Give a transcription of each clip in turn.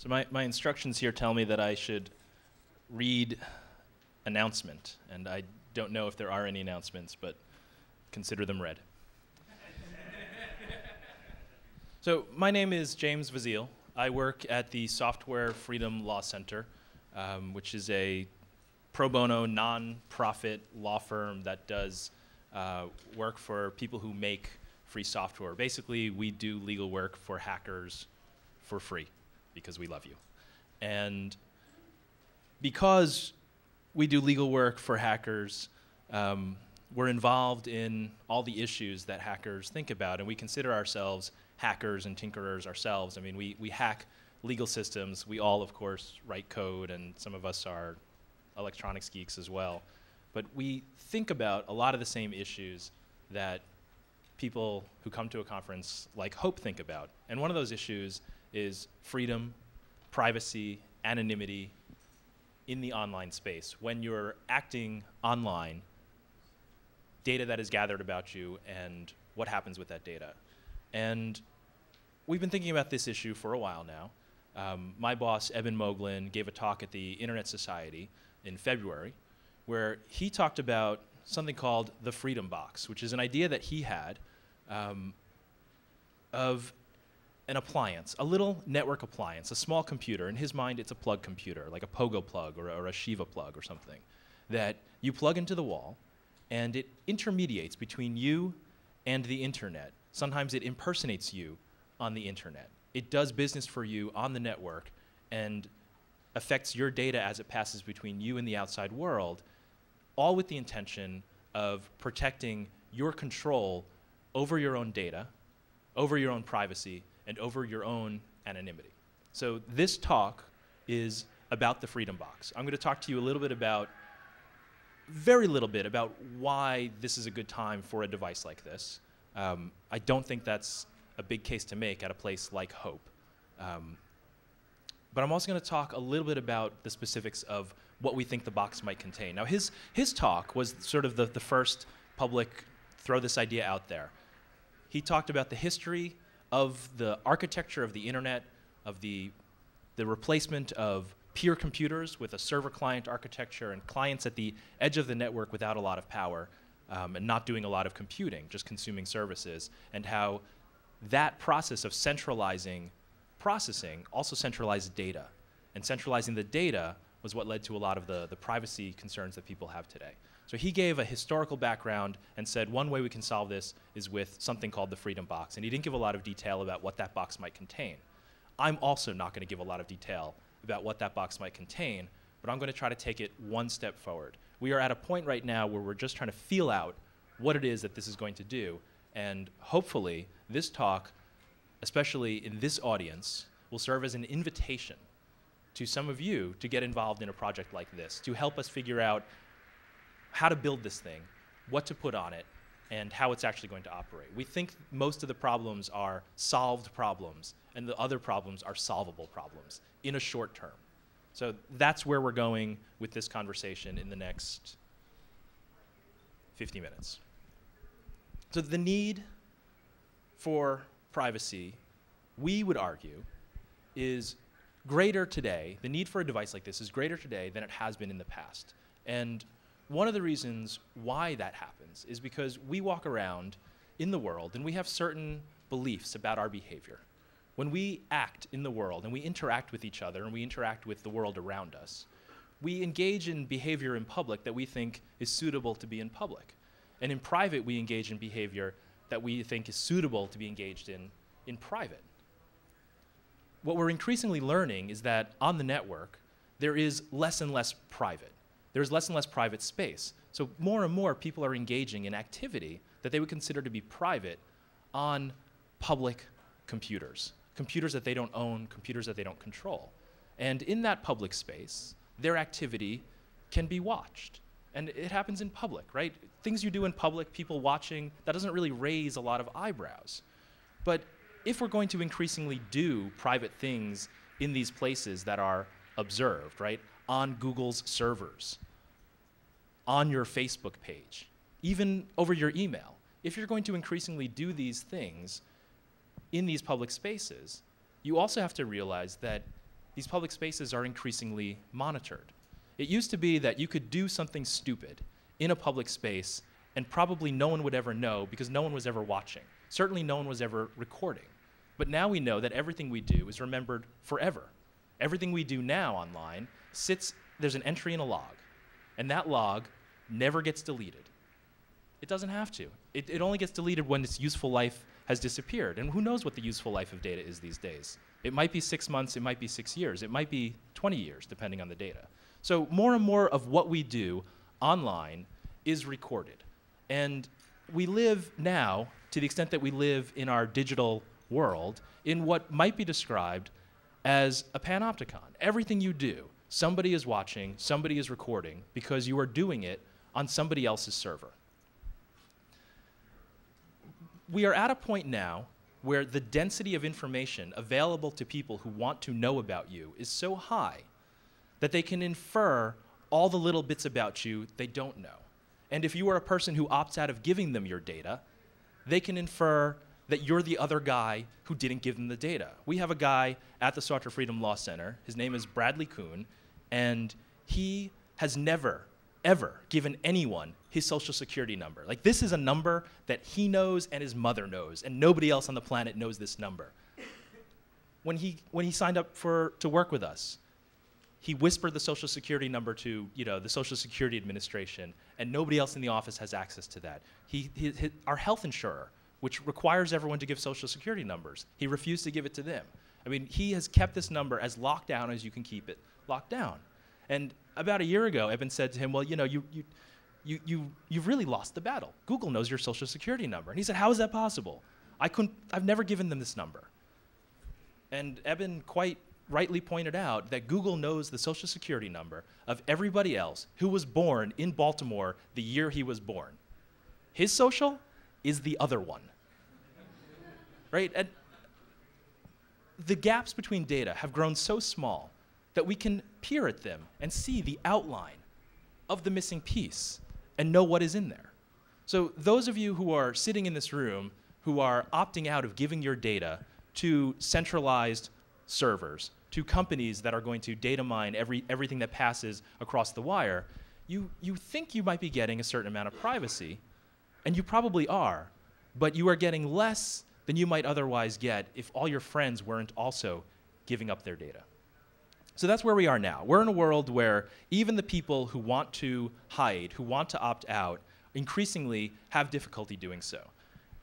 So my instructions here tell me that I should read announcement, and I don't know if there are any announcements, but consider them read. So my name is James Vazil. I work at the Software Freedom Law Center, which is a pro bono, non-profit law firm that does work for people who make free software. Basically, we do legal work for hackers for free because we love you. And because we do legal work for hackers, we're involved in all the issues that hackers think about, and we consider ourselves hackers and tinkerers ourselves. I mean, we hack legal systems. We all, of course, write code, and some of us are electronics geeks as well. But we think about a lot of the same issues that people who come to a conference like Hope think about. And one of those issues is freedom, privacy, anonymity in the online space. When you're acting online, data that is gathered about you and what happens with that data. And we've been thinking about this issue for a while now. My boss, Eben Moglin, gave a talk at the Internet Society in February where he talked about something called the Freedom Box, which is an idea that he had of an appliance, a little network appliance, a small computer. In his mind, it's a plug computer, like a Pogo plug or a Shiva plug or something, that you plug into the wall, and it intermediates between you and the internet. Sometimes it impersonates you on the internet. It does business for you on the network and affects your data as it passes between you and the outside world, all with the intention of protecting your control over your own data, over your own privacy, and over your own anonymity. So this talk is about the Freedom Box. I'm going to talk to you a little bit about, very little bit about why this is a good time for a device like this. I don't think that's a big case to make at a place like Hope. But I'm also going to talk a little bit about the specifics of what we think the box might contain. Now, his talk was sort of the first public throw this idea out there. He talked about the history of the architecture of the internet, of the replacement of peer computers with a server-client architecture and clients at the edge of the network without a lot of power and not doing a lot of computing, just consuming services, and how that process of centralizing processing also centralized data. And centralizing the data was what led to a lot of the privacy concerns that people have today. So he gave a historical background and said one way we can solve this is with something called the Freedom Box. And he didn't give a lot of detail about what that box might contain. I'm also not going to give a lot of detail about what that box might contain, but I'm going to try to take it one step forward. We are at a point right now where we're just trying to feel out what it is that this is going to do. And hopefully this talk, especially in this audience, will serve as an invitation to some of you to get involved in a project like this, to help us figure out how to build this thing, what to put on it, and how it's actually going to operate. We think most of the problems are solved problems, and the other problems are solvable problems in a short term. So that's where we're going with this conversation in the next 50 minutes. So the need for privacy, we would argue, is greater today. The need for a device like this is greater today than it has been in the past. And one of the reasons why that happens is because we walk around in the world and we have certain beliefs about our behavior. When we act in the world and we interact with each other and we interact with the world around us, we engage in behavior in public that we think is suitable to be in public. And in private, we engage in behavior that we think is suitable to be engaged in private. What we're increasingly learning is that on the network, there is less and less private. There's less and less private space. So more and more people are engaging in activity that they would consider to be private on public computers, computers that they don't own, computers that they don't control. And in that public space, their activity can be watched. And it happens in public, right? Things you do in public, people watching, that doesn't really raise a lot of eyebrows. But if we're going to increasingly do private things in these places that are observed, right? On Google's servers, on your Facebook page, even over your email. If you're going to increasingly do these things in these public spaces, you also have to realize that these public spaces are increasingly monitored. It used to be that you could do something stupid in a public space and probably no one would ever know because no one was ever watching. Certainly no one was ever recording. But now we know that everything we do is remembered forever. Everything we do now online there's an entry in a log, and that log never gets deleted. It doesn't have to. It only gets deleted when its useful life has disappeared. And who knows what the useful life of data is these days? It might be 6 months, it might be 6 years, it might be 20 years, depending on the data. So more and more of what we do online is recorded. And we live now, to the extent that we live in our digital world, in what might be described as a panopticon. Everything you do, somebody is watching, somebody is recording, because you are doing it on somebody else's server. We are at a point now where the density of information available to people who want to know about you is so high that they can infer all the little bits about you they don't know. And if you are a person who opts out of giving them your data, they can infer that you're the other guy who didn't give them the data. We have a guy at the Sought for Freedom Law Center. His name is Bradley Kuhn, and he has never, ever given anyone his social security number. Like, this is a number that he knows and his mother knows, and nobody else on the planet knows this number. When he signed up to work with us, he whispered the social security number to the Social Security Administration, and nobody else in the office has access to that. Our health insurer, which requires everyone to give social security numbers, he refused to give it to them. I mean, he has kept this number as locked down as you can keep it locked down. And about a year ago, Eben said to him, well, you've really lost the battle. Google knows your social security number. And he said, how is that possible? I've never given them this number. And Eben quite rightly pointed out that Google knows the social security number of everybody else who was born in Baltimore the year he was born. His social is the other one, right? And the gaps between data have grown so small that we can peer at them and see the outline of the missing piece and know what is in there. So those of you who are sitting in this room who are opting out of giving your data to centralized servers, to companies that are going to data mine everything that passes across the wire, you think you might be getting a certain amount of privacy, and you probably are, but you are getting less than you might otherwise get if all your friends weren't also giving up their data. So that's where we are now. We're in a world where even the people who want to hide, who want to opt out, increasingly have difficulty doing so.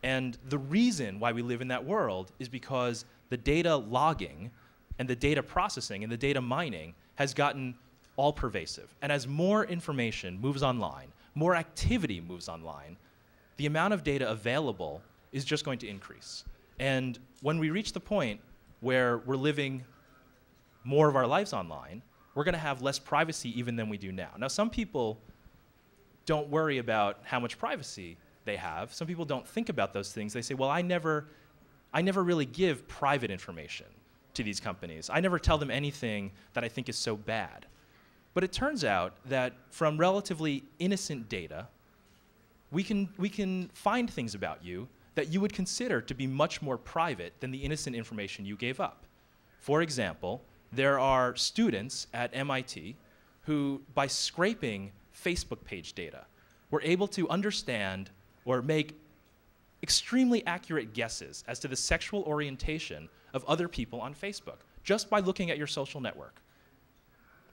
And the reason why we live in that world is because the data logging and the data processing and the data mining has gotten all pervasive. And as more information moves online, more activity moves online, the amount of data available is just going to increase. And when we reach the point where we're living more of our lives online, we're going to have less privacy even than we do now. Now, some people don't worry about how much privacy they have. Some people don't think about those things. They say, well, I never really give private information to these companies. I never tell them anything that I think is so bad. But it turns out that from relatively innocent data, we can find things about you that you would consider to be much more private than the innocent information you gave up. For example, there are students at MIT who, by scraping Facebook page data, were able to understand or make extremely accurate guesses as to the sexual orientation of other people on Facebook, just by looking at your social network.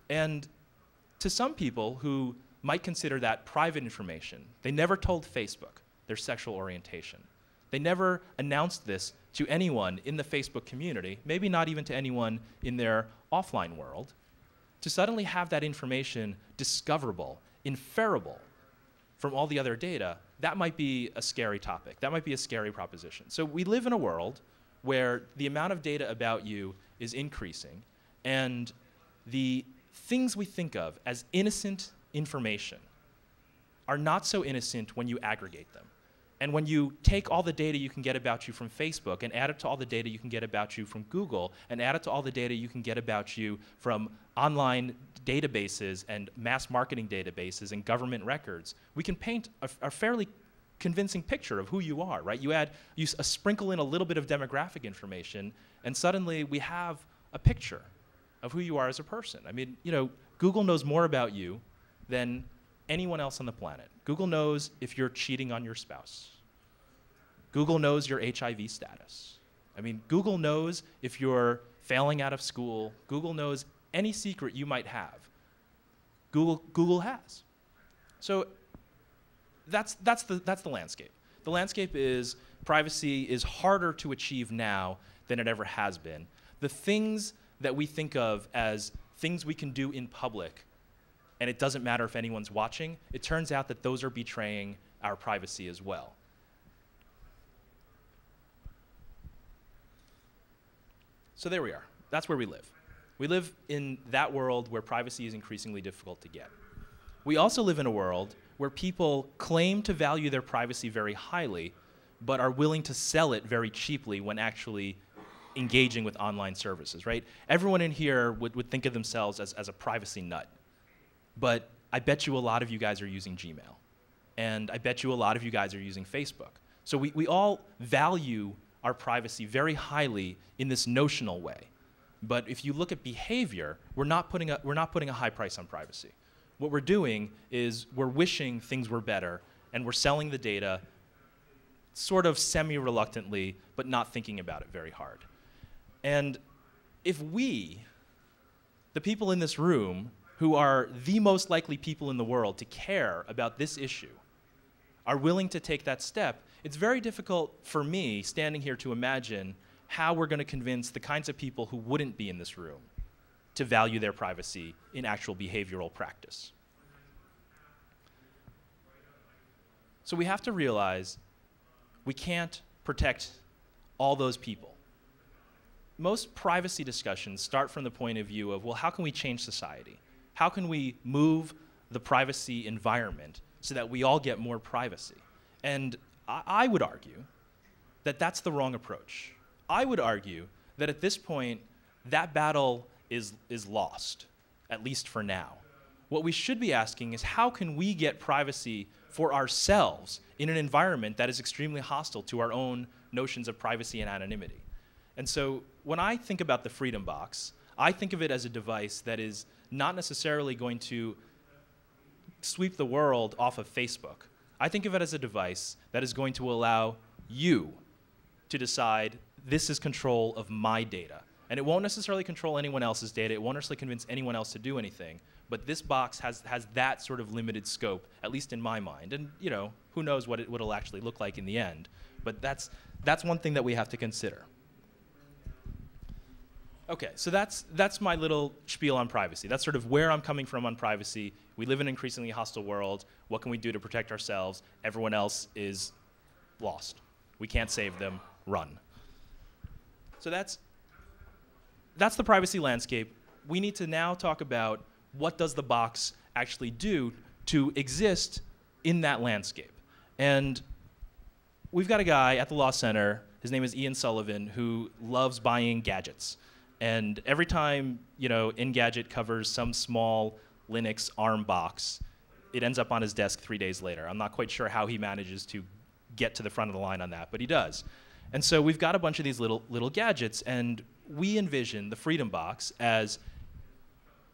And to some people who might consider that private information, they never told Facebook their sexual orientation. They never announced this to anyone in the Facebook community, maybe not even to anyone in their offline world. To suddenly have that information discoverable, inferable from all the other data, that might be a scary topic. That might be a scary proposition. So we live in a world where the amount of data about you is increasing, and the things we think of as innocent information are not so innocent when you aggregate them. And when you take all the data you can get about you from Facebook and add it to all the data you can get about you from Google and add it to all the data you can get about you from online databases and mass marketing databases and government records, we can paint a fairly convincing picture of who you are, right? You sprinkle in a little bit of demographic information, and suddenly we have a picture. of who you are as a person. I mean, Google knows more about you than anyone else on the planet. Google knows if you're cheating on your spouse. Google knows your HIV status. I mean, Google knows if you're failing out of school. Google knows any secret you might have. Google has. So that's the landscape. The landscape is privacy is harder to achieve now than it ever has been. The things that we think of as things we can do in public, and it doesn't matter if anyone's watching, it turns out that those are betraying our privacy as well. So there we are. That's where we live. We live in that world where privacy is increasingly difficult to get. We also live in a world where people claim to value their privacy very highly, but are willing to sell it very cheaply when actually engaging with online services, right? Everyone in here would think of themselves as a privacy nut. But I bet you a lot of you guys are using Gmail. And I bet you a lot of you guys are using Facebook. So we all value our privacy very highly in this notional way. But if you look at behavior, we're not putting a high price on privacy. What we're doing is we're wishing things were better, and we're selling the data sort of semi-reluctantly, but not thinking about it very hard. And if we, the people in this room, who are the most likely people in the world to care about this issue, are willing to take that step, it's very difficult for me, standing here, to imagine how we're going to convince the kinds of people who wouldn't be in this room to value their privacy in actual behavioral practice. So we have to realize we can't protect all those people. Most privacy discussions start from the point of view of, well, how can we change society? How can we move the privacy environment so that we all get more privacy? And I would argue that that's the wrong approach. I would argue that at this point, that battle is lost, at least for now. What we should be asking is, how can we get privacy for ourselves in an environment that is extremely hostile to our own notions of privacy and anonymity? And so when I think about the Freedom Box, I think of it as a device that is not necessarily going to sweep the world off of Facebook. I think of it as a device that is going to allow you to decide, this is control of my data. And it won't necessarily control anyone else's data. It won't necessarily convince anyone else to do anything. But this box has that sort of limited scope, at least in my mind. And who knows what it'll actually look like in the end. But that's one thing that we have to consider. Okay, so that's my little spiel on privacy. That's sort of where I'm coming from on privacy. We live in an increasingly hostile world. What can we do to protect ourselves? Everyone else is lost. We can't save them. Run. So that's the privacy landscape. We need to now talk about, what does the box actually do to exist in that landscape? And we've got a guy at the Law Center, his name is Ian Sullivan, who loves buying gadgets. And every time, Engadget covers some small Linux ARM box, it ends up on his desk 3 days later. I'm not quite sure how he manages to get to the front of the line on that, but he does. And so we've got a bunch of these little gadgets, and we envision the Freedom Box as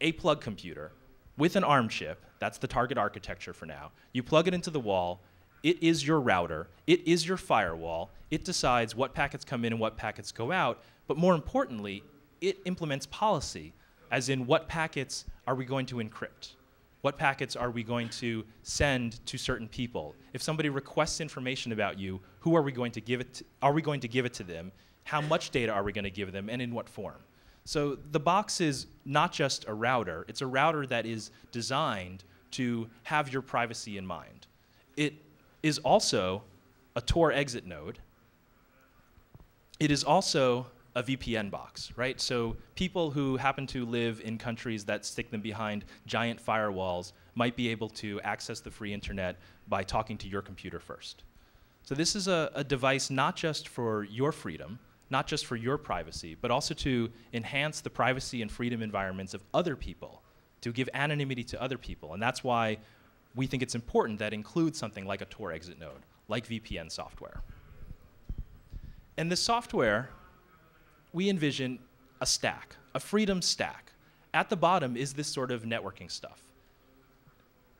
a plug computer with an ARM chip. That's the target architecture for now. You plug it into the wall. It is your router. It is your firewall. It decides what packets come in and what packets go out. But more importantly, it implements policy, as in, what packets are we going to encrypt? What packets are we going to send to certain people? If somebody requests information about you, who are we going to give it to? Are we going to give it to them? How much data are we going to give them, and in what form? So the box is not just a router. It's a router that is designed to have your privacy in mind. It is also a Tor exit node. It is also a VPN box, right? So people who happen to live in countries that stick them behind giant firewalls might be able to access the free internet by talking to your computer first. So this is a device not just for your freedom, not just for your privacy, but also to enhance the privacy and freedom environments of other people, to give anonymity to other people. And that's why we think it's important that includes something like a Tor exit node, like VPN software. And this software, we envision a stack, a freedom stack. at the bottom is this sort of networking stuff.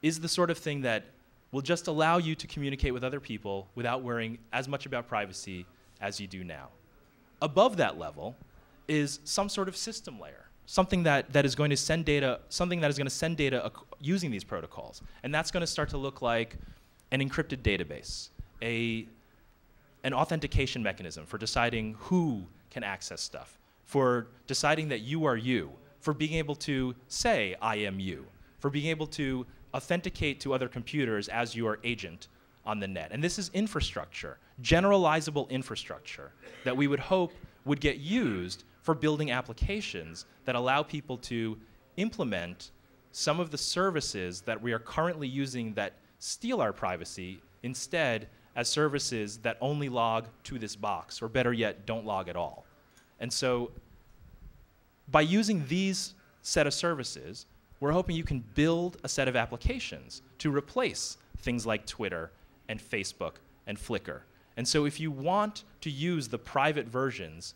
Is the sort of thing that will just allow you to communicate with other people without worrying as much about privacy as you do now. Above that level is some sort of system layer, something that is going to send data, using these protocols. And that's going to start to look like an encrypted database, an authentication mechanism for deciding who can access stuff, for deciding that you are you, for being able to say, I am you, for being able to authenticate to other computers as your agent on the net. And this is infrastructure, generalizable infrastructure, that we would hope would get used for building applications that allow people to implement some of the services that we are currently using that steal our privacy instead as services that only log to this box, or better yet, don't log at all. And so by using these set of services, we're hoping you can build a set of applications to replace things like Twitter and Facebook and Flickr. And so if you want to use the private versions,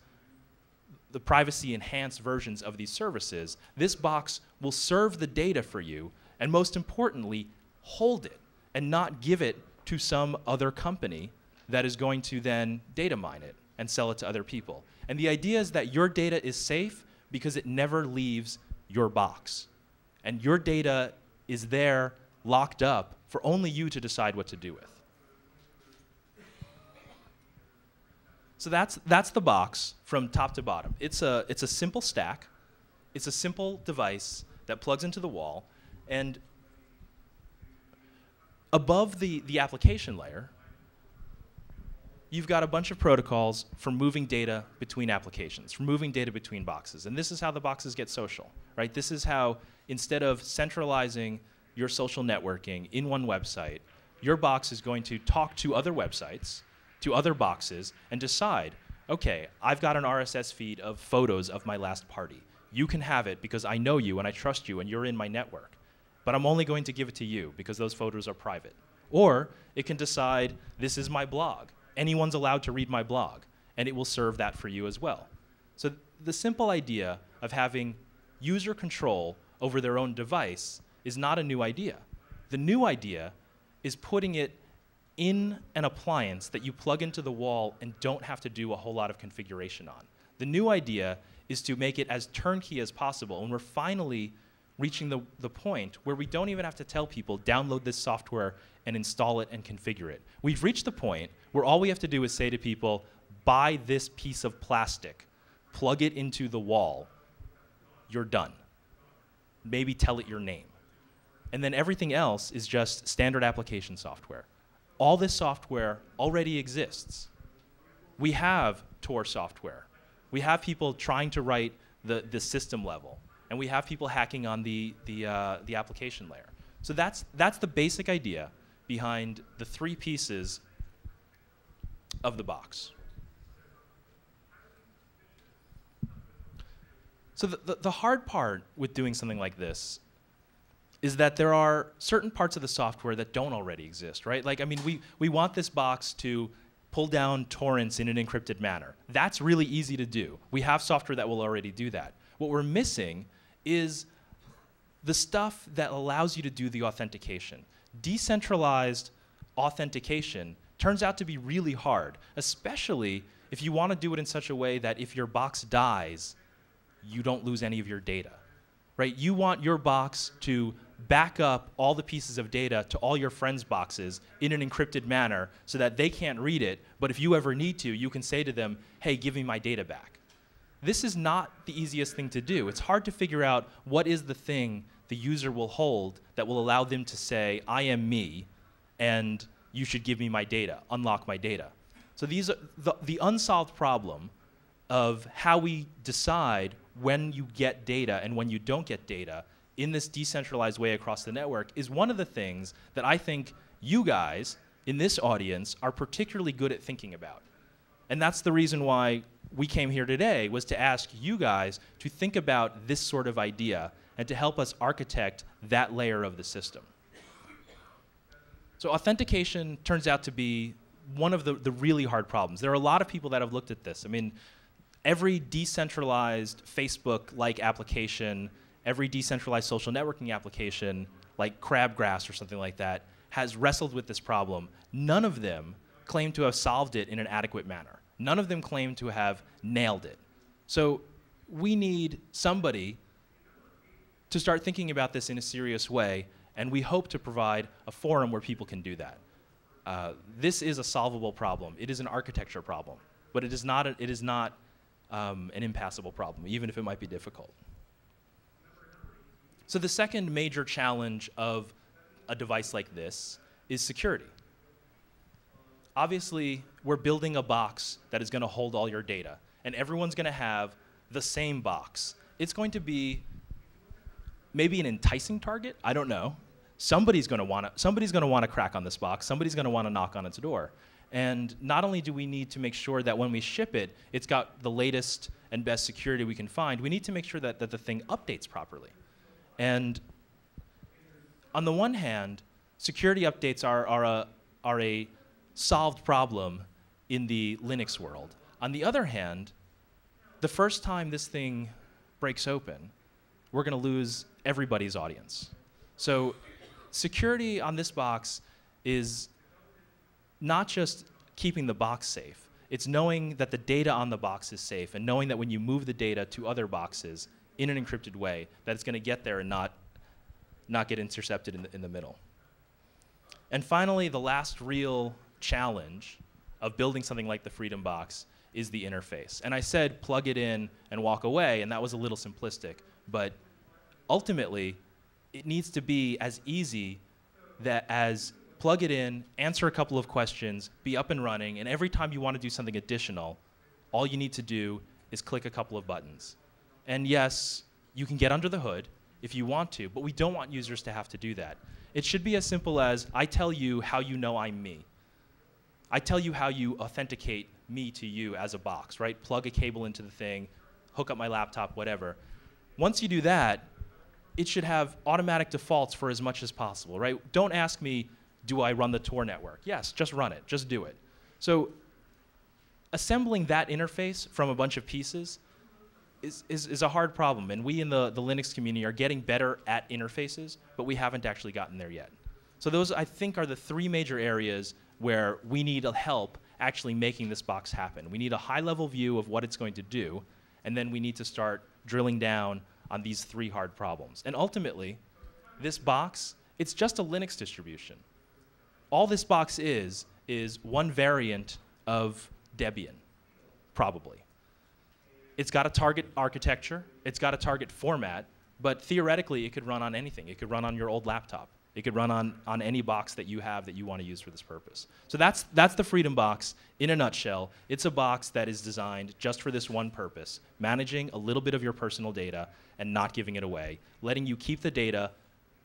the privacy-enhanced versions of these services, this box will serve the data for you, and most importantly, hold it and not give it to some other company that is going to then data mine it and sell it to other people. And the idea is that your data is safe because it never leaves your box. And your data is there locked up for only you to decide what to do with. So that's the box from top to bottom. It's a simple stack. It's a simple device that plugs into the wall. And above the application layer, you've got a bunch of protocols for moving data between applications, for moving data between boxes. And this is how the boxes get social, right? This is how, instead of centralizing your social networking in one website, your box is going to talk to other websites, to other boxes, and decide, okay, I've got an RSS feed of photos of my last party. You can have it because I know you and I trust you and you're in my network. But I'm only going to give it to you because those photos are private. Or it can decide, this is my blog. Anyone's allowed to read my blog, and it will serve that for you as well. So the simple idea of having user control over their own device is not a new idea. The new idea is putting it in an appliance that you plug into the wall and don't have to do a whole lot of configuration on. The new idea is to make it as turnkey as possible, and we're finally reaching the point where we don't even have to tell people, download this software and install it and configure it. We've reached the point where all we have to do is say to people, buy this piece of plastic, plug it into the wall, you're done. Maybe tell it your name. And then everything else is just standard application software. All this software already exists. We have Tor software. We have people trying to write the system level. And we have people hacking on the application layer. So that's the basic idea behind the three pieces of the box. So the hard part with doing something like this is that there are certain parts of the software that don't already exist, right? Like, I mean, we want this box to pull down torrents in an encrypted manner. That's really easy to do. We have software that will already do that. What we're missing is the stuff that allows you to do the authentication. Decentralized authentication turns out to be really hard, especially if you want to do it in such a way that if your box dies, you don't lose any of your data, right? You want your box to back up all the pieces of data to all your friends' boxes in an encrypted manner so that they can't read it, but if you ever need to, you can say to them, hey, give me my data back. This is not the easiest thing to do. It's hard to figure out what is the thing the user will hold that will allow them to say, I am me, and you should give me my data, unlock my data. So these are the unsolved problem of how we decide when you get data and when you don't get data in this decentralized way across the network is one of the things that I think you guys in this audience are particularly good at thinking about. And that's the reason why we came here today, was to ask you guys to think about this sort of idea and to help us architect that layer of the system. So authentication turns out to be one of the really hard problems. There are a lot of people that have looked at this. I mean, every decentralized Facebook-like application every decentralized social networking application, like Crabgrass or something like that, has wrestled with this problem. None of them claim to have solved it in an adequate manner. None of them claim to have nailed it. So we need somebody to start thinking about this in a serious way, and we hope to provide a forum where people can do that. This is a solvable problem. It is an architecture problem, but it is not an impassable problem, even if it might be difficult. So the second major challenge of a device like this is security. Obviously, we're building a box that is going to hold all your data, and everyone's going to have the same box. It's going to be maybe an enticing target, I don't know. Somebody's going to want to crack on this box. Somebody's going to want to knock on its door. And not only do we need to make sure that when we ship it, it's got the latest and best security we can find, we need to make sure that the thing updates properly. And on the one hand, security updates are a solved problem in the Linux world. On the other hand, the first time this thing breaks open, we're going to lose everybody's audience. So security on this box is not just keeping the box safe. It's knowing that the data on the box is safe and knowing that when you move the data to other boxes in an encrypted way, that it's going to get there and not get intercepted in the middle. And finally, the last real challenge of building something like the Freedom Box is the interface. And I said plug it in and walk away, and that was a little simplistic. But ultimately, it needs to be as easy as plug it in, answer a couple of questions, be up and running, and every time you want to do something additional, all you need to do is click a couple of buttons. And yes, you can get under the hood if you want to, but we don't want users to have to do that. It should be as simple as I tell you how you know I'm me. I tell you how you authenticate me to you as a box, right? Plug a cable into the thing, hook up my laptop, whatever. Once you do that, it should have automatic defaults for as much as possible, right? Don't ask me, do I run the Tor network? Yes, just run it, just do it. So assembling that interface from a bunch of pieces is a hard problem, and we in the Linux community are getting better at interfaces, but we haven't actually gotten there yet. So those, I think, are the three major areas where we need help actually making this box happen. We need a high-level view of what it's going to do, and then we need to start drilling down on these three hard problems. And ultimately, this box, it's just a Linux distribution. All this box is one variant of Debian, probably. It's got a target architecture, it's got a target format, but theoretically it could run on anything. It could run on your old laptop. It could run on any box that you have that you want to use for this purpose. So that's the Freedom Box in a nutshell. It's a box that is designed just for this one purpose, managing a little bit of your personal data and not giving it away, letting you keep the data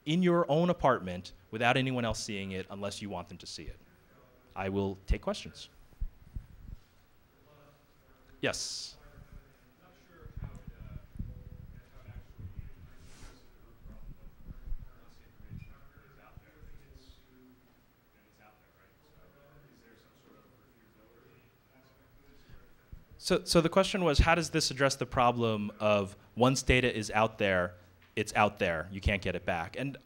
in your own apartment without anyone else seeing it unless you want them to see it. I will take questions. Yes? So the question was, how does this address the problem of once data is out there, it's out there, you can't get it back? And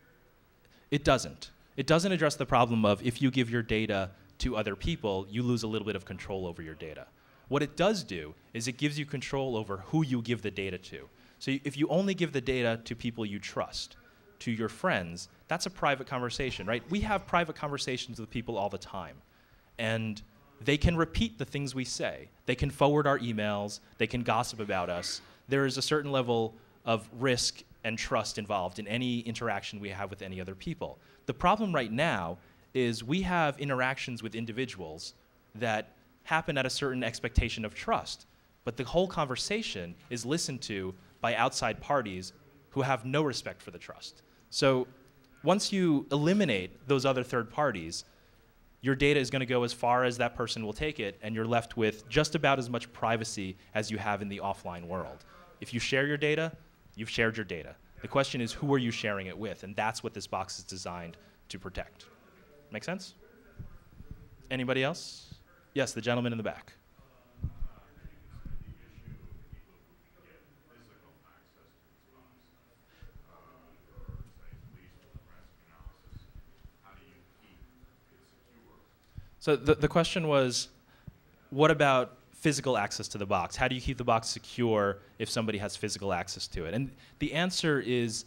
it doesn't. It doesn't address the problem of if you give your data to other people, you lose a little bit of control over your data. What it does do is it gives you control over who you give the data to. So if you only give the data to people you trust, to your friends, that's a private conversation, right? We have private conversations with people all the time. And they can repeat the things we say. They can forward our emails. They can gossip about us. There is a certain level of risk and trust involved in any interaction we have with any other people. The problem right now is we have interactions with individuals that happen at a certain expectation of trust, but the whole conversation is listened to by outside parties who have no respect for the trust. So once you eliminate those other third parties, your data is going to go as far as that person will take it, and you're left with just about as much privacy as you have in the offline world. If you share your data, you've shared your data. The question is, who are you sharing it with? And that's what this box is designed to protect. Make sense? Anybody else? Yes, the gentleman in the back. So the question was, what about physical access to the box? How do you keep the box secure if somebody has physical access to it? And the answer is,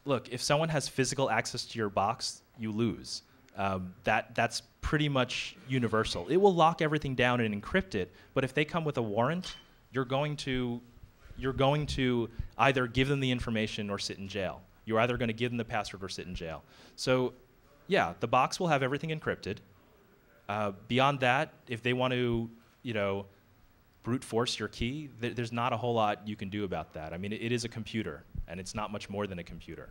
look, if someone has physical access to your box, you lose. That's pretty much universal. It will lock everything down and encrypt it, but if they come with a warrant, you're going to either give them the information or sit in jail. You're either going to give them the password or sit in jail. So yeah, the box will have everything encrypted. Beyond that, if they want to, brute force your key, there's not a whole lot you can do about that. I mean, it is a computer, and it's not much more than a computer.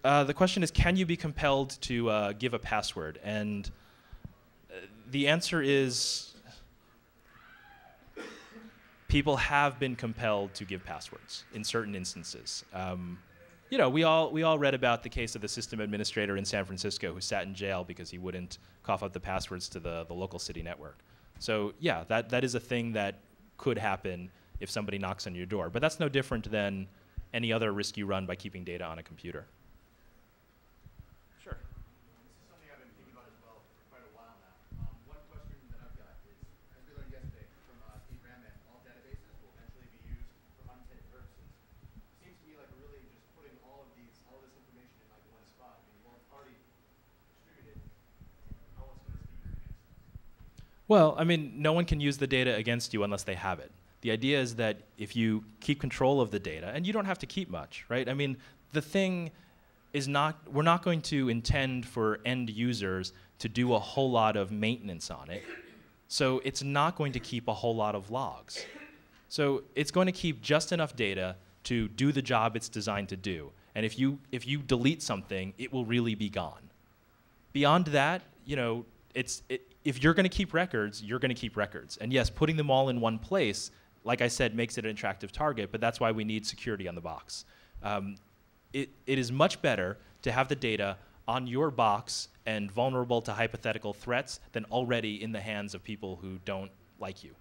The question is, can you be compelled to give a password? And the answer is, people have been compelled to give passwords in certain instances. We all read about the case of the system administrator in San Francisco who sat in jail because he wouldn't cough up the passwords to the local city network. So yeah, that is a thing that could happen if somebody knocks on your door. But that's no different than any other risk you run by keeping data on a computer. Sure. This is something I've been thinking about as well for quite a while now. One question that I've got is, as we learned yesterday from Steve Raman, all databases will eventually be used for unintended purposes. Seems to me like we're really just putting all this information in like one spot. I mean, well, it's already distributed. How else can this be used against us? Well, I mean, no one can use the data against you unless they have it. The idea is that if you keep control of the data, and you don't have to keep much, right? I mean, the thing is we're not going to intend for end users to do a whole lot of maintenance on it. So it's not going to keep a whole lot of logs. So it's going to keep just enough data to do the job it's designed to do. And if you delete something, it will really be gone. Beyond that, if you're going to keep records, you're going to keep records. And yes, putting them all in one place, like I said, makes it an attractive target, but that's why we need security on the box. It is much better to have the data on your box and vulnerable to hypothetical threats than already in the hands of people who don't like you,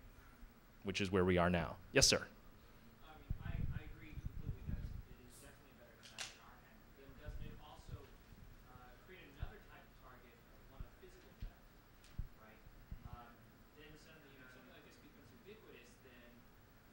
which is where we are now. Yes, sir. I agree completely that it is definitely better to have it in our hand. Then doesn't it also create another type of target, one of physical theft, right? Then suddenly, something like this becomes ubiquitous. Then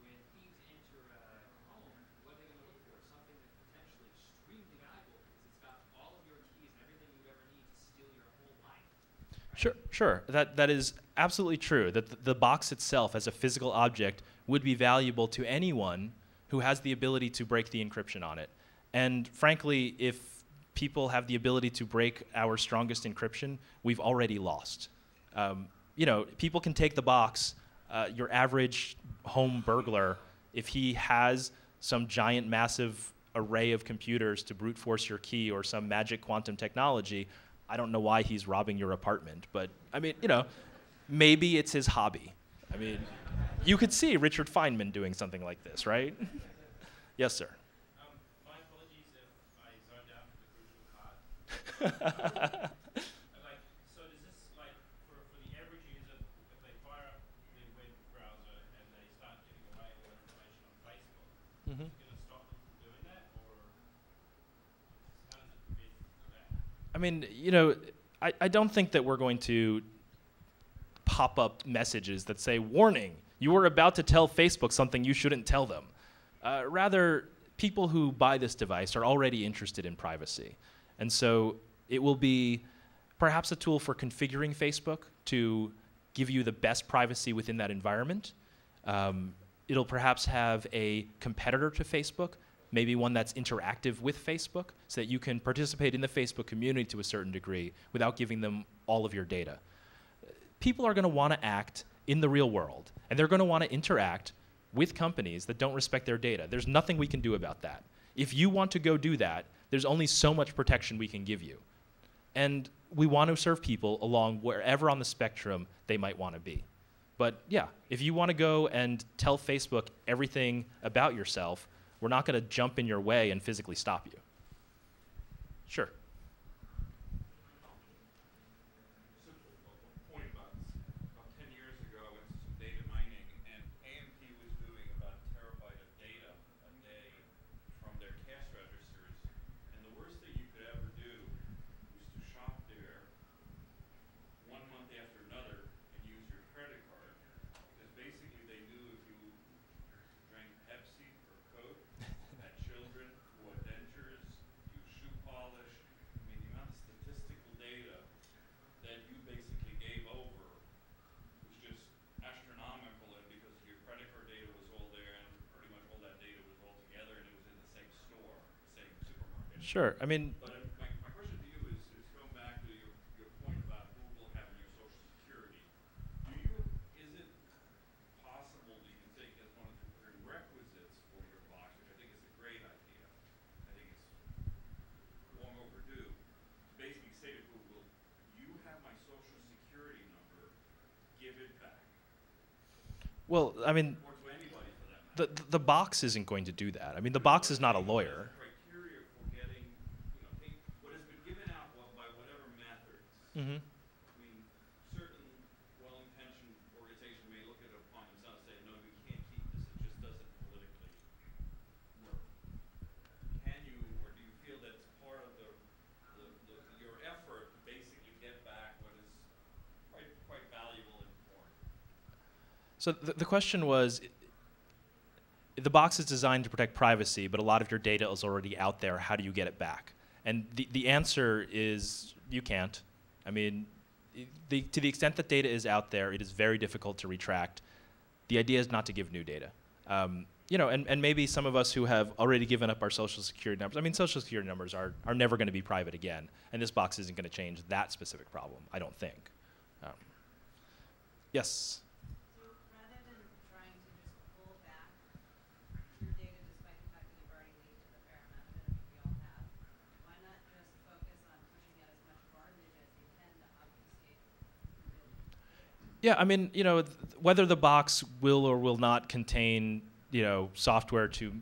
when thieves enter a home, what are they going to look for? Something that's potentially extremely valuable because it's got all of your keys and everything you ever need to steal your whole life. Right? Sure. That is absolutely true. That the box itself as a physical object would be valuable to anyone who has the ability to break the encryption on it. And frankly, if people have the ability to break our strongest encryption, we've already lost. People can take the box. Your average home burglar, if he has some giant, massive array of computers to brute force your key or some magic quantum technology, I don't know why he's robbing your apartment, but I mean, maybe it's his hobby. I mean, you could see Richard Feynman doing something like this, right? Yes, sir. My apologies if I zoned out the crucial part. So does this, for the average user, if they fire up their web browser and they start giving away all information on Facebook, is it going to stop them from doing that, or how does it prevent that? I mean, I don't think that we're going to pop up messages that say, warning, you are about to tell Facebook something you shouldn't tell them. Rather, people who buy this device are already interested in privacy. And so it will be perhaps a tool for configuring Facebook to give you the best privacy within that environment. It'll perhaps have a competitor to Facebook, maybe one that's interactive with Facebook, so that you can participate in the Facebook community to a certain degree without giving them all of your data. People are going to want to act in the real world, and they're going to want to interact with companies that don't respect their data. There's nothing we can do about that. If you want to go do that, there's only so much protection we can give you. And we want to serve people along wherever on the spectrum they might want to be. But yeah, if you want to go and tell Facebook everything about yourself, we're not going to jump in your way and physically stop you. Sure. Simple point about 10 years ago, I went to some data mining, and AMP was doing about a terabyte of data a day from their cash registers Sure. I mean, But my question to you is going back to your point about Google having your social security. Is it possible, do you think, as one of the prerequisites for your box, which I think is a great idea, I think it's long overdue, to basically say to Google, you have my social security number, give it back. well, I mean, Or to anybody for that matter. the box isn't going to do that. I mean, the box is not a lawyer. Criteria for getting, what has been given out by whatever methods. Mm-hmm. I mean, certain well-intentioned organizations may look at it upon themselves and say, no, we can't keep this, it just doesn't politically work. Can you, or do you feel that it's part of your effort to basically get back what is quite valuable and important? So the question was, the box is designed to protect privacy, but a lot of your data is already out there. How do you get it back? And the answer is you can't. I mean, to the extent that data is out there, it is very difficult to retract. The idea is not to give new data. And maybe some of us who have already given up our social security numbers, I mean, social security numbers are never going to be private again, and this box isn't going to change that specific problem, I don't think. Yes? So rather than trying to just pull back your data despite the fact that you've already leaked a fair amount of it, I mean, we all have, why not just focus on pushing out as much garbage as you can to obfuscate your real data? Yeah, I mean, whether the box will or will not contain, software to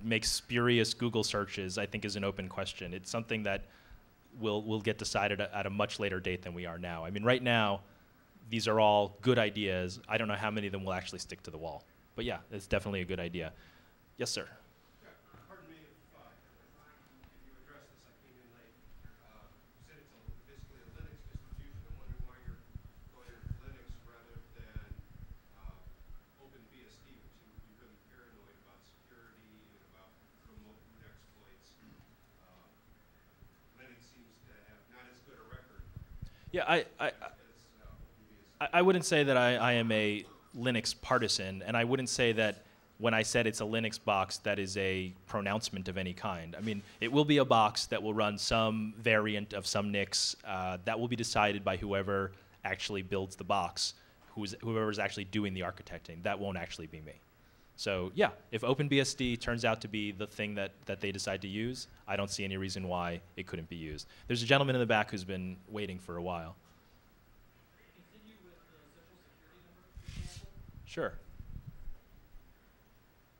make spurious Google searches, I think is an open question. It's something that will get decided at a much later date than we are now. I mean, right now, these are all good ideas. I don't know how many of them will actually stick to the wall. But yeah, it's definitely a good idea. Yes, sir. Pardon me if you addressed this, I came in late. You said it's basically a Linux distribution. I'm wondering why you're going with Linux rather than OpenBSD, which seems to be really paranoid about security and about remote root exploits. Linux seems to have not as good a record Yeah, as OpenBSD. I wouldn't say that I am a Linux partisan, and I wouldn't say that when I said it's a Linux box, that is a pronouncement of any kind. I mean, it will be a box that will run some variant of some NIX that will be decided by whoever actually builds the box, whoever's actually doing the architecting. That won't actually be me. So yeah, if OpenBSD turns out to be the thing that they decide to use, I don't see any reason why it couldn't be used. There's a gentleman in the back who's been waiting for a while. Continue with the social security number example. Sure.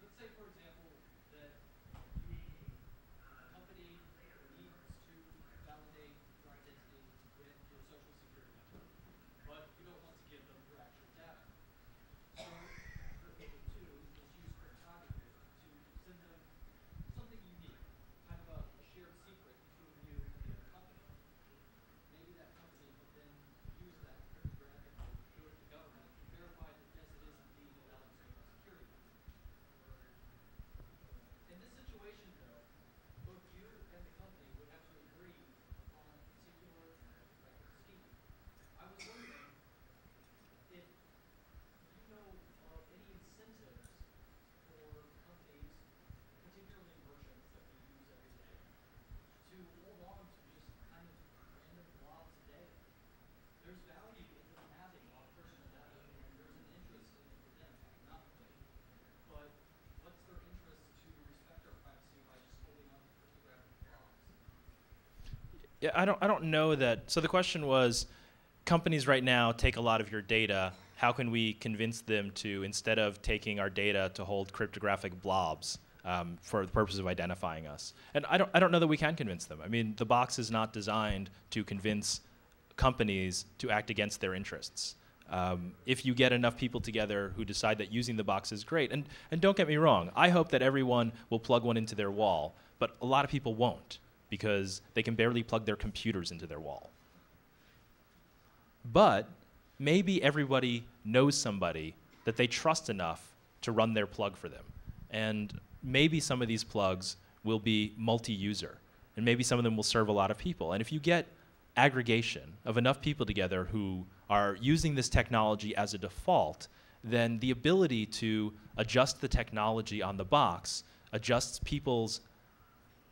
Let's say, for example, that a company needs to validate your identity with your social security number, but you don't want to give them your actual data. So what they can do is use cryptography to send them something unique, kind of a shared secret between you and the other company. Maybe that company could then use that cryptographic code, go to the government, and verify that yes, it is indeed a valid social security number. In this situation, though, both you and the company would have to agree on a particular scheme. I was wondering if you know of any incentives for companies, particularly merchants that we use every day, to hold on to just kind of random blobs of data. There's value in them having a lot of personal data, and there's an interest in it for them, not for me. But what's their interest to respect our privacy by just holding on to cryptographic blobs? Yeah, I don't know that. So the question was, companies right now take a lot of your data. How can we convince them to, instead of taking our data, to hold cryptographic blobs for the purpose of identifying us? And I don't know that we can convince them. I mean, the box is not designed to convince companies to act against their interests. If you get enough people together who decide that using the box is great, and don't get me wrong, I hope that everyone will plug one into their wall, but a lot of people won't, because they can barely plug their computers into their wall. But maybe everybody knows somebody that they trust enough to run their plug for them. And maybe some of these plugs will be multi-user, and maybe some of them will serve a lot of people. And if you get aggregation of enough people together who are using this technology as a default, then the ability to adjust the technology on the box adjusts people's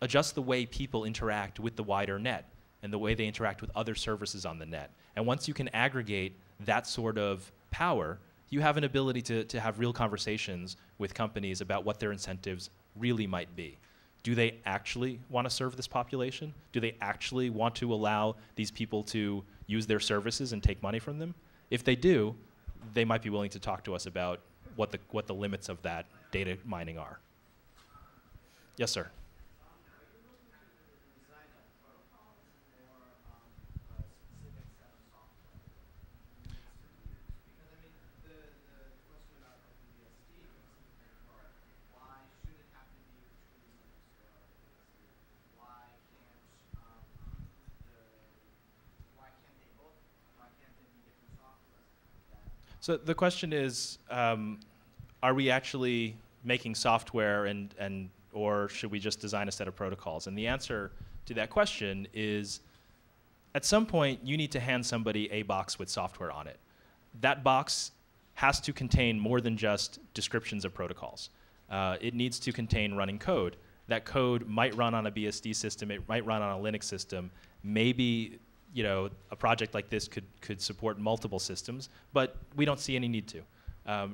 adjust the way people interact with the wider net and the way they interact with other services on the net. And once you can aggregate that sort of power, you have an ability to have real conversations with companies about what their incentives really might be. Do they actually want to serve this population? Do they actually want to allow these people to use their services and take money from them? If they do, they might be willing to talk to us about what the limits of that data mining are. Yes, sir. So the question is, are we actually making software or should we just design a set of protocols? And the answer to that question is, at some point, you need to hand somebody a box with software on it. That box has to contain more than just descriptions of protocols. It needs to contain running code. That code might run on a BSD system, it might run on a Linux system. Maybe a project like this could support multiple systems, but we don't see any need to.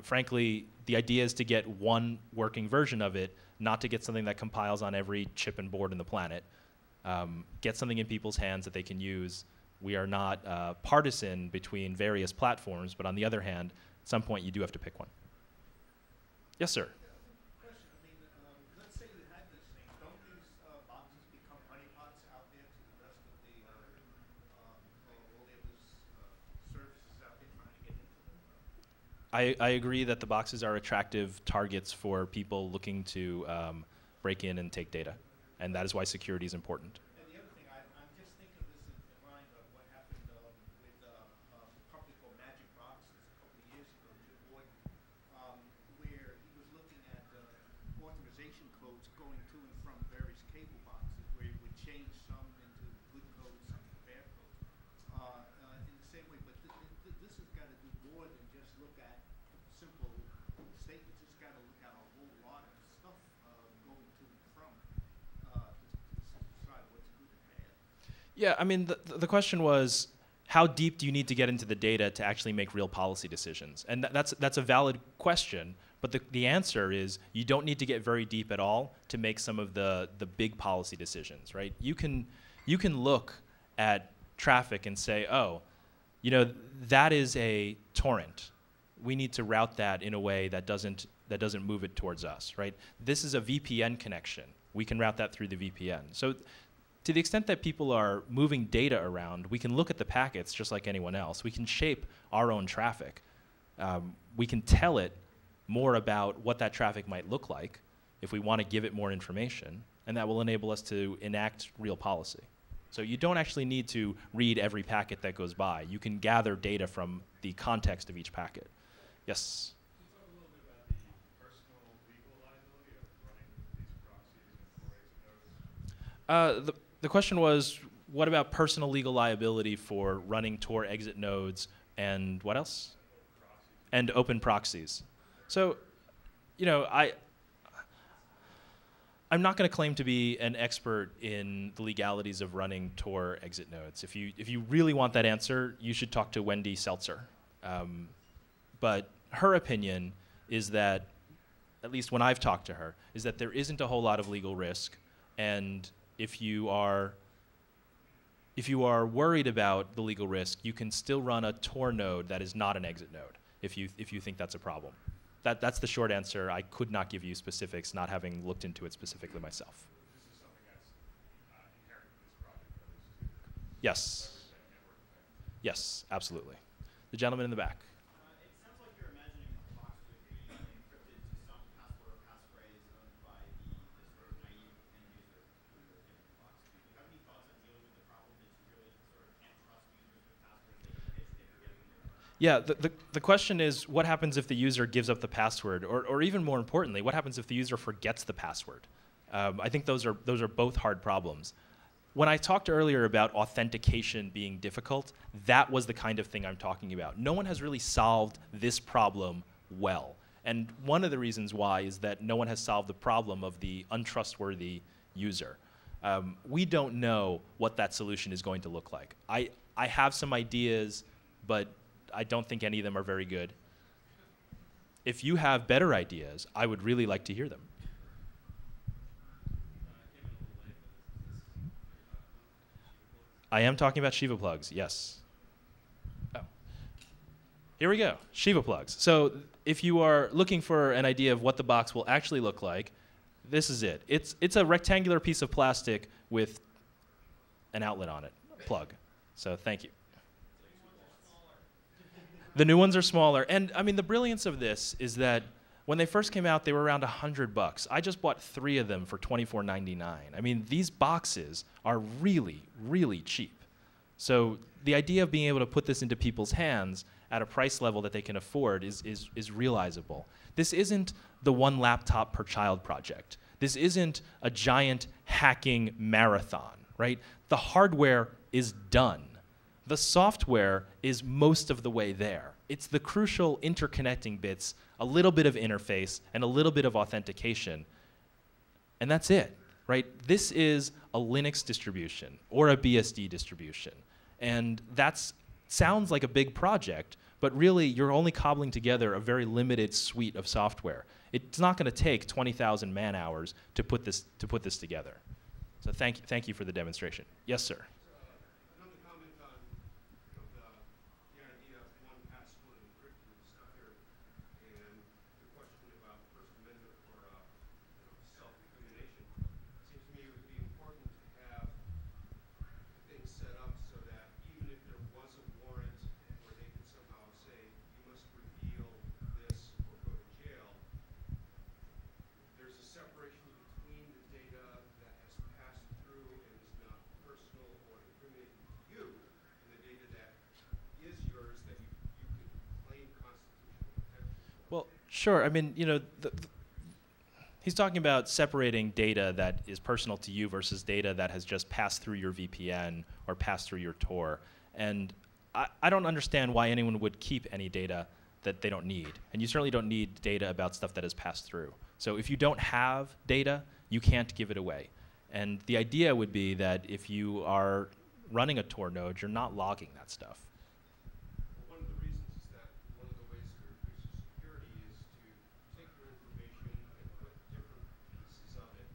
Frankly, the idea is to get one working version of it, not to get something that compiles on every chip and board in the planet. Get something in people's hands that they can use. We are not partisan between various platforms, but on the other hand, at some point you do have to pick one. Yes, sir. I agree that the boxes are attractive targets for people looking to break in and take data, and that is why security is important. And the other thing, I'm just thinking of this in line of what happened with a company called Magic Boxes a couple of years ago, Jim Gordon, where he was looking at authorization codes going to and from various cable boxes, where he would change some into good codes, some into bad codes. In the same way, but this has got to do more than just look at simple statements. It's got to look at a whole lot of stuff going to and from to decide what's good and bad. Yeah, I mean, the question was, how deep do you need to get into the data to actually make real policy decisions? And that's a valid question, but the answer is you don't need to get very deep at all to make some of the big policy decisions, right? You can look at traffic and say, oh, that is a torrent. We need to route that in a way that doesn't move it towards us, right? This is a VPN connection. We can route that through the VPN. So to the extent that people are moving data around, we can look at the packets just like anyone else. We can shape our own traffic. We can tell it more about what that traffic might look like if we want to give it more information, and that will enable us to enact real policy. So you don't actually need to read every packet that goes by. You can gather data from the context of each packet. Yes? Can you talk a little bit about the personal legal liability of running these proxies and Tor exit nodes? The question was, what about personal legal liability for running Tor exit nodes and what else? And open proxies. So, I'm not going to claim to be an expert in the legalities of running Tor exit nodes. If you really want that answer, you should talk to Wendy Seltzer. But her opinion is that, at least when I've talked to her, is that there isn't a whole lot of legal risk, and if you are worried about the legal risk, you can still run a Tor node that is not an exit node if you think that's a problem. That's the short answer. I could not give you specifics, not having looked into it specifically myself. This is something that's inherent in this project. Yes. Yes, absolutely. The gentleman in the back. It sounds like you're imagining that the box would be encrypted to some password or passphrase owned by the sort of naive end user who you're giving the box to. Do you have any thoughts on dealing with the problem that you really sort of can't trust users with passwords that you pitch they're getting in their phone? Yeah, the question is, what happens if the user gives up the password, or even more importantly, what happens if the user forgets the password? I think those are both hard problems. When I talked earlier about authentication being difficult, that was the kind of thing I'm talking about. No one has really solved this problem well. And one of the reasons why is that no one has solved the problem of the untrustworthy user. We don't know what that solution is going to look like. I have some ideas, but I don't think any of them are very good. If you have better ideas, I would really like to hear them. I am talking about Shiva plugs, yes. Oh. Here we go, Shiva plugs. So if you are looking for an idea of what the box will actually look like, this is it. It's a rectangular piece of plastic with an outlet on it, a plug. So thank you. The new ones are smaller. And I mean, the brilliance of this is that when they first came out, they were around $100. I just bought 3 of them for $24.99. I mean, these boxes are really, really cheap. So the idea of being able to put this into people's hands at a price level that they can afford is realizable. This isn't the one laptop per child project. This isn't a giant hacking marathon, right? The hardware is done. The software is most of the way there. It's the crucial interconnecting bits, a little bit of interface, and a little bit of authentication. And that's it, right? This is a Linux distribution or a BSD distribution. And that sounds like a big project, but really you're only cobbling together a very limited suite of software. It's not going to take 20,000 man-hours to put this together. So thank you for the demonstration. Yes, sir. Another comment on the idea of one password encrypted stuff here, and the question about First Amendment or self-incrimination. Seems to me it would be important to have things set up so that even if there was a warrant where they could somehow say you must reveal this or go to jail, there's a separation between the data that has passed through and is not personal or incriminating to you and the data that is yours that you could claim constitutional protection for. Well, sure. I mean, you know, he's talking about separating data that is personal to you versus data that has just passed through your VPN or passed through your Tor. And I don't understand why anyone would keep any data that they don't need. And you certainly don't need data about stuff that has passed through. So if you don't have data, you can't give it away. And the idea would be that if you are running a Tor node, you're not logging that stuff. Well, one of the reasons is that one of the ways to increase your security is to take your information and put different pieces of it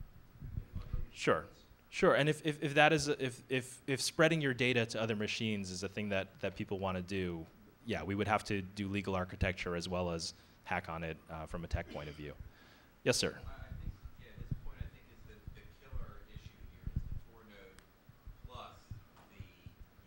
in other machines. Sure. Sure, and if spreading your data to other machines is a thing that people want to do, yeah, we would have to do legal architecture as well as hack on it from a tech point of view. Yes, sir. I think, yeah, his point, I think, is that the killer issue here is the Tor node plus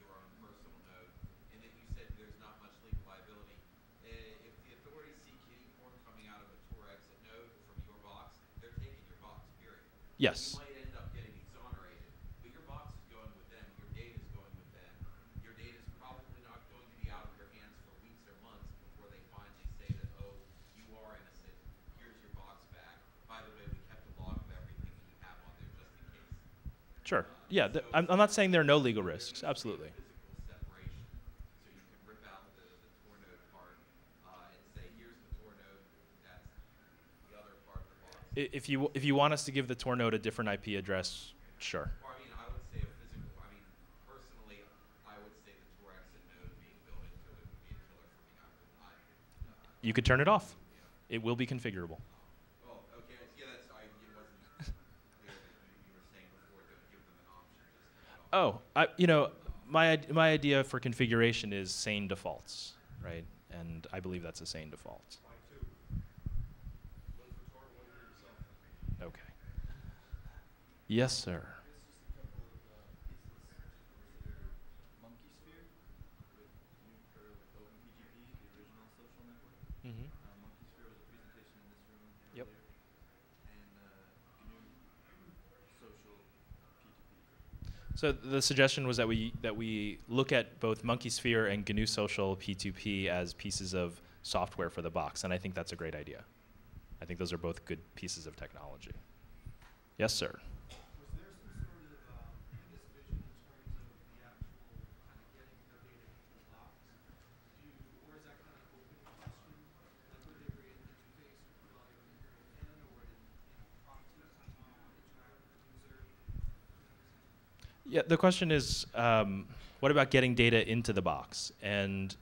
your own personal node, and that you said there's not much legal liability. If the authorities see kitty porn coming out of a Tor exit node from your box, they're taking your box, period. Yes. You might end up getting exonerated, but your box is going with them, your data is going with them. Your data is probably not going to be out of your hands for weeks or months before they finally say that, oh, you are innocent, here's your box back. By the way, we kept a log of everything that you have on there just in case. Sure. Yeah, I'm not saying there are no legal risks. Absolutely. Physical separation, so you can rip out the Tor node part and say, here's the Tor node, that's the other part of the box. If you want us to give the Tor node a different IP address, sure. Or, I mean, I would say a physical, I mean, personally, I would say the Tor exit node being built into it would be a killer for me. You could turn it off. It will be configurable. Oh, okay, yeah, it wasn't clear that you were saying before to give them an option just to My idea for configuration is sane defaults, right? And I believe that's a sane default. Why two? One for Tor, one for yourself. Okay. Yes, sir. Just a couple of pieces to consider. Monkey Sphere with OpenPGP, the original social network. Mm-hmm. Monkey Sphere was a presentation in this room Yep. earlier. And GNU social P2P. So the suggestion was that we look at both Monkey Sphere and GNU Social P2P as pieces of software for the box, and I think that's a great idea. I think those are both good pieces of technology. Yes, sir. Was there some sort of, vision in terms of the actual kind of getting the data into the box? Or is that kind of an open question? Like, would there be an interface with all your in, or would it prompt you to interact with the user? Yeah, the question is, what about getting data into the box? And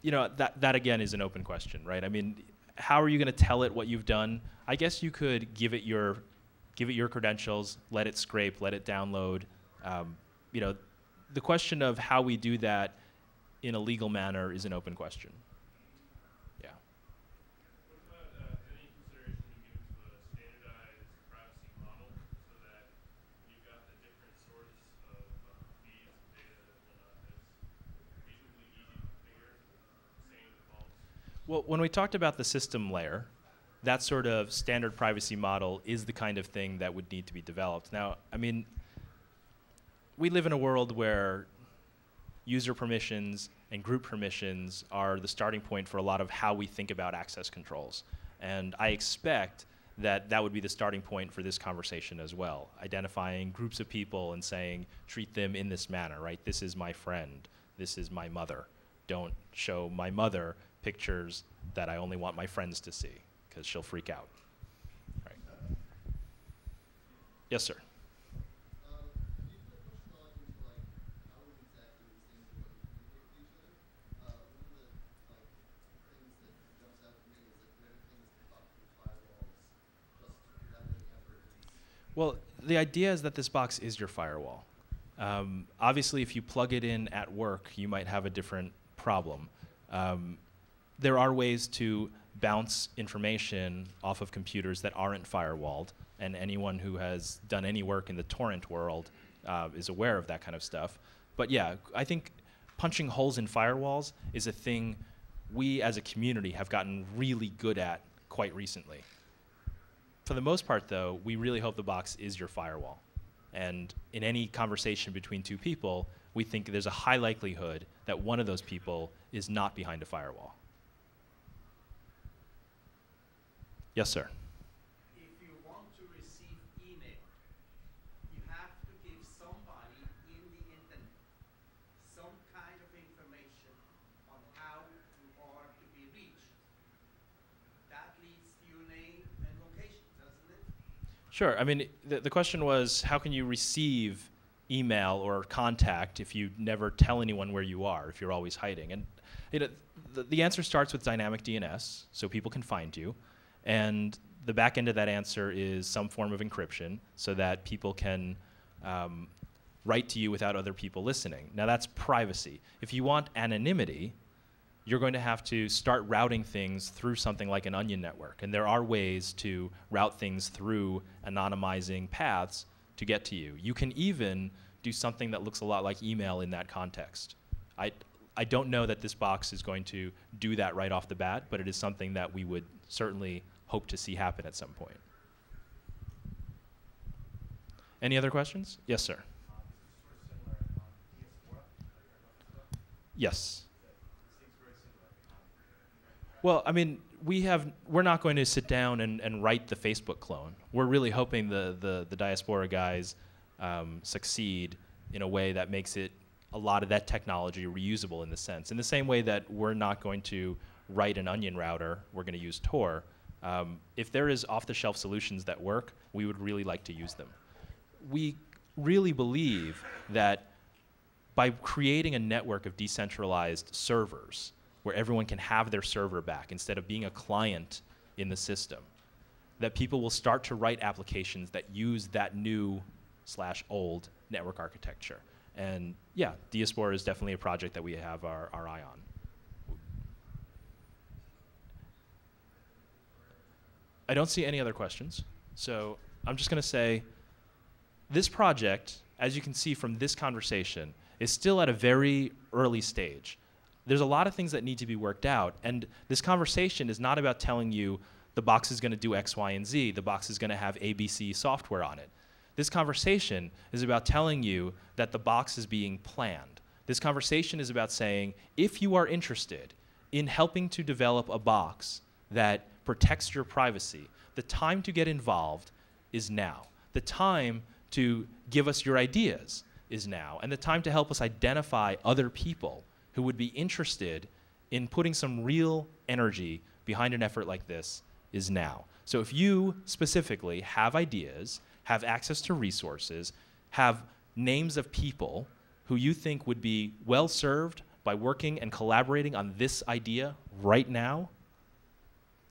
that again is an open question, right? I mean, how are you going to tell it what you've done? I guess you could give it your credentials, let it scrape, let it download. The question of how we do that in a legal manner is an open question. Yeah. What about any consideration being given to a standardized privacy model so that you've got the different sorts of feeds of data that is reasonably easy to configure, same defaults? Well, when we talked about the system layer, that sort of standard privacy model is the kind of thing that would need to be developed. Now, I mean, we live in a world where user permissions and group permissions are the starting point for a lot of how we think about access controls. And I expect that that would be the starting point for this conversation as well, identifying groups of people and saying, treat them in this manner, right? This is my friend. This is my mother. Don't show my mother pictures that I only want my friends to see, because she'll freak out. Right. Yes, sir. Well, the idea is that this box is your firewall. Obviously, if you plug it in at work, you might have a different problem. There are ways to bounce information off of computers that aren't firewalled, and anyone who has done any work in the torrent world is aware of that kind of stuff. But yeah, I think punching holes in firewalls is a thing we as a community have gotten really good at quite recently. For the most part, though, we really hope the box is your firewall. And in any conversation between two people, we think there's a high likelihood that one of those people is not behind a firewall. Yes, sir. If you want to receive email, you have to give somebody in the internet some kind of information on how you are to be reached. That leads to your name and location, doesn't it? Sure. I mean, the question was, how can you receive email or contact if you never tell anyone where you are, if you're always hiding? And the answer starts with dynamic DNS, so people can find you. And the back end of that answer is some form of encryption so that people can write to you without other people listening. Now, that's privacy. If you want anonymity, you're going to have to start routing things through something like an onion network. And there are ways to route things through anonymizing paths to get to you. You can even do something that looks a lot like email in that context. I don't know that this box is going to do that right off the bat, but it is something that we would certainly hope to see happen at some point. Any other questions? Yes, sir. Yes. Well, I mean, we're not going to sit down and write the Facebook clone. We're really hoping the diaspora guys succeed in a way that makes it a lot of that technology reusable in the sense. In the same way that we're not going to write an onion router, we're going to use Tor. If there is off-the-shelf solutions that work, we would really like to use them. We really believe that by creating a network of decentralized servers where everyone can have their server back instead of being a client in the system, that people will start to write applications that use that new/old network architecture. And yeah, Diaspora is definitely a project that we have our eye on. I don't see any other questions, so I'm just going to say this project, as you can see from this conversation, is still at a very early stage. There's a lot of things that need to be worked out, and this conversation is not about telling you the box is going to do X, Y, and Z, the box is going to have ABC software on it. This conversation is about telling you that the box is being planned. This conversation is about saying, if you are interested in helping to develop a box that protects your privacy, the time to get involved is now. The time to give us your ideas is now. And the time to help us identify other people who would be interested in putting some real energy behind an effort like this is now. So if you specifically have ideas, have access to resources, have names of people who you think would be well served by working and collaborating on this idea right now,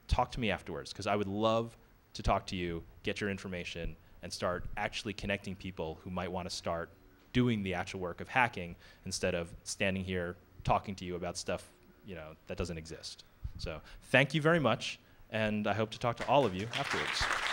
talk to me afterwards, because I would love to talk to you, get your information, and start actually connecting people who might want to start doing the actual work of hacking instead of standing here talking to you about stuff, you know, that doesn't exist. So thank you very much, and I hope to talk to all of you afterwards.